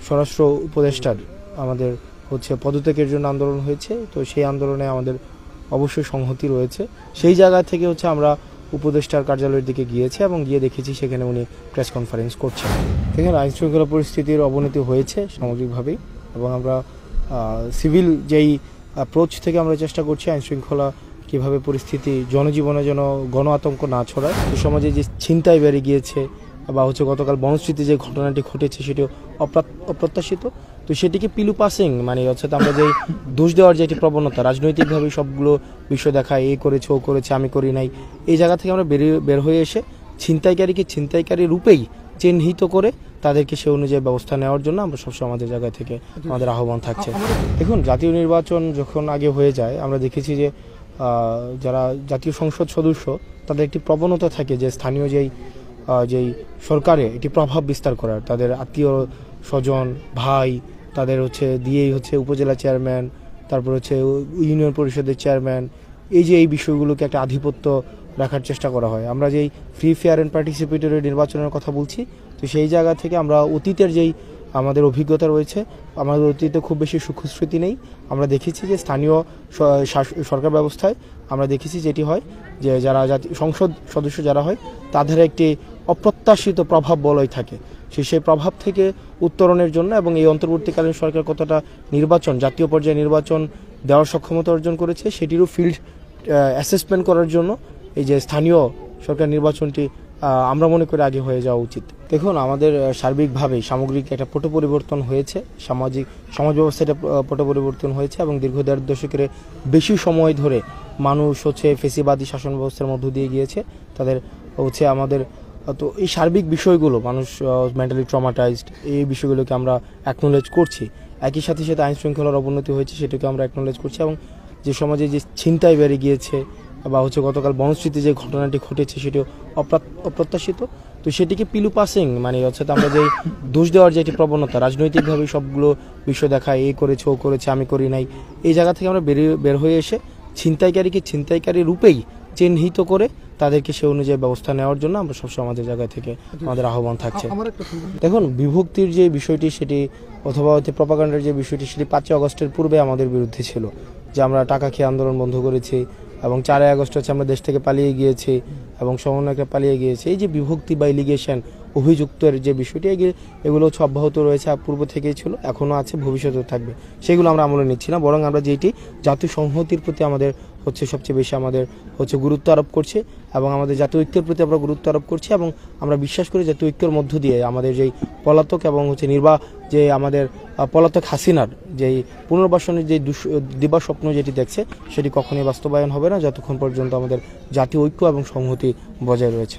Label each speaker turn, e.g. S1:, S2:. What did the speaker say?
S1: স্বরাষ্ট্র উপদেষ্টার আমাদের পদত্যাগের জন্য আন্দোলন হয়েছে। তো সেই আন্দোলনে আমাদের অবশ্যই সংহতি রয়েছে। সেই জায়গা থেকে আমরা উপদেষ্টার কার্যালয়ের দিকে গিয়েছি এবং গিয়ে দেখেছি সেখানে উনি প্রেস কনফারেন্স করছেন। সেখানে আইন শৃঙ্খলা পরিস্থিতির অবনতি হয়েছে সামগ্রিকভাবেই, এবং আমরা সিভিল যেই অ্যাপ্রোচ থেকে আমরা চেষ্টা করছি আইন শৃঙ্খলা কীভাবে পরিস্থিতি জনজীবনে যেন গণ আতঙ্ক না ছড়ায়। সমাজে যে ছিনতাই বেড়ে গিয়েছে বা গতকাল বনশ্রীতে যে ঘটনাটি ঘটেছে সেটি অপ্রত্যাশিত। তো সেটিকে পিলু পাসিং আমরা যে দোষ দেওয়ার যে একটি প্রবণতা, রাজনৈতিকভাবে সবগুলো বিষয় দেখায়, এ করেছে ও করেছে আমি করি নাই, এই জায়গা থেকে আমরা বের হয়ে এসে ছিনতাইকারীকে ছিনতাইকারী রূপেই চিহ্নিত করে তাদেরকে সে অনুযায়ী ব্যবস্থা নেওয়ার জন্য আমরা সবসময় আমাদের জায়গা থেকে আমাদের আহ্বান থাকছে। দেখুন, জাতীয় নির্বাচন যখন আগে হয়ে যায় আমরা দেখেছি যে যারা জাতীয় সংসদ সদস্য তাদের একটি প্রবণতা থাকে যে স্থানীয় যেই সরকারে এটি প্রভাব বিস্তার করার, তাদের আত্মীয় স্বজন ভাই তাদের দিয়েই উপজেলা চেয়ারম্যান, তারপর ইউনিয়ন পরিষদের চেয়ারম্যান, এই বিষয়গুলোকে একটা আধিপত্য রাখার চেষ্টা করা হয়। আমরা যেই ফ্রি ফেয়ার অ্যান্ড পার্টিসিপেটরি নির্বাচনের কথা বলছি, তো সেই জায়গা থেকে আমরা অতীতের যেই আমাদের অভিজ্ঞতা রয়েছে, আমাদের অতীতে খুব বেশি সুখস্মৃতি নেই। আমরা দেখেছি যে স্থানীয় সরকার ব্যবস্থায় আমরা দেখেছি যেটি হয় যে যারা সংসদ সদস্য যারা হয় তাদের একটি অপ্রত্যাশিত প্রভাব বলয় থাকে। সেই প্রভাব থেকে উত্তরণের জন্য এবং এই অন্তর্বর্তীকালীন সরকার কতটা জাতীয় পর্যায়ে নির্বাচন দেওয়ার সক্ষমতা অর্জন করেছে সেটিরও ফিল্ড অ্যাসেসমেন্ট করার জন্য এই যে স্থানীয় সরকার নির্বাচনটি আমরা মনে করি আগে হয়ে যাওয়া উচিত। দেখুন, আমাদের সার্বিকভাবেই সামগ্রিক একটা পট পরিবর্তন হয়েছে, সমাজ ব্যবস্থাটা পট পরিবর্তন হয়েছে এবং দীর্ঘ ১.৫ দশকের বেশি সময় ধরে মানুষ ফেসিবাদী শাসন ব্যবস্থার মধ্য দিয়ে গিয়েছে। তাদের আমাদের তো এই সার্বিক বিষয়গুলো মানুষ মেন্টালি ট্রমাটাইজড, এই বিষয়গুলোকে আমরা অ্যাকনোলেজ করছি। একই সাথে আইন শৃঙ্খলার অবনতি হয়েছে সেটাকে আমরা অ্যাকনোলেজ করছি, এবং যে সমাজে যে ছিনতাই বেড়ে গিয়েছে বা গতকাল বনশ্রীতে যে ঘটনাটি ঘটেছে সেটি অপ্রত্যাশিত। তো সেটিকে পিলু পাসিং আমরা যে দোষ দেওয়ার যে একটি প্রবণতা, রাজনৈতিকভাবে সবগুলো বিষয় দেখায়, এ করেছে ও করেছে আমি করি নাই, এই জায়গা থেকে আমরা বের হয়ে এসে ছিনতাইকারীকে ছিনতাইকারী রূপেই চিহ্নিত করে তাদেরকে সে অনুযায়ী ব্যবস্থা নেওয়ার জন্য আমরা সবসময় আমাদের জায়গা থেকে আমাদের আহ্বান থাকছে। দেখুন, বিভক্তির যে বিষয়টি সেটি অথবা প্রপাগান্ডার যে বিষয়টি সেটি ৫ই আগস্টের পূর্বে আমাদের বিরুদ্ধে ছিল, যে আমরা টাকা খেয়ে আন্দোলন বন্ধ করেছি এবং ৪ই আগস্ট আমরা দেশ থেকে পালিয়ে গিয়েছি এবং সমন্বয়কে পালিয়ে গিয়েছি। এই যে বিভক্তি বা এলিগেশন অভিযুক্তের যে বিষয়টি এগুলো অব্যাহত রয়েছে, পূর্ব থেকেই ছিল, এখনও আছে, ভবিষ্যতেও থাকবে। সেগুলো আমরা আমলে নিচ্ছি না, বরং আমরা যেটি জাতীয় সংহতির প্রতি আমাদের সবচেয়ে বেশি আমাদের গুরুত্ব আরোপ করছি এবং আমাদের জাতীয় ঐক্যের প্রতি আমরা গুরুত্ব আরোপ করছি, এবং আমরা বিশ্বাস করি জাতীয় ঐক্যের মধ্য দিয়ে আমাদের যেই পলাতক এবং যে আমাদের পলাতক হাসিনার যেই পুনর্বাসনের যে দিবা স্বপ্ন যেটি দেখছে সেটি কখনোই বাস্তবায়ন হবে না যতক্ষণ পর্যন্ত আমাদের জাতীয় ঐক্য এবং সংহতি বজায় রয়েছে।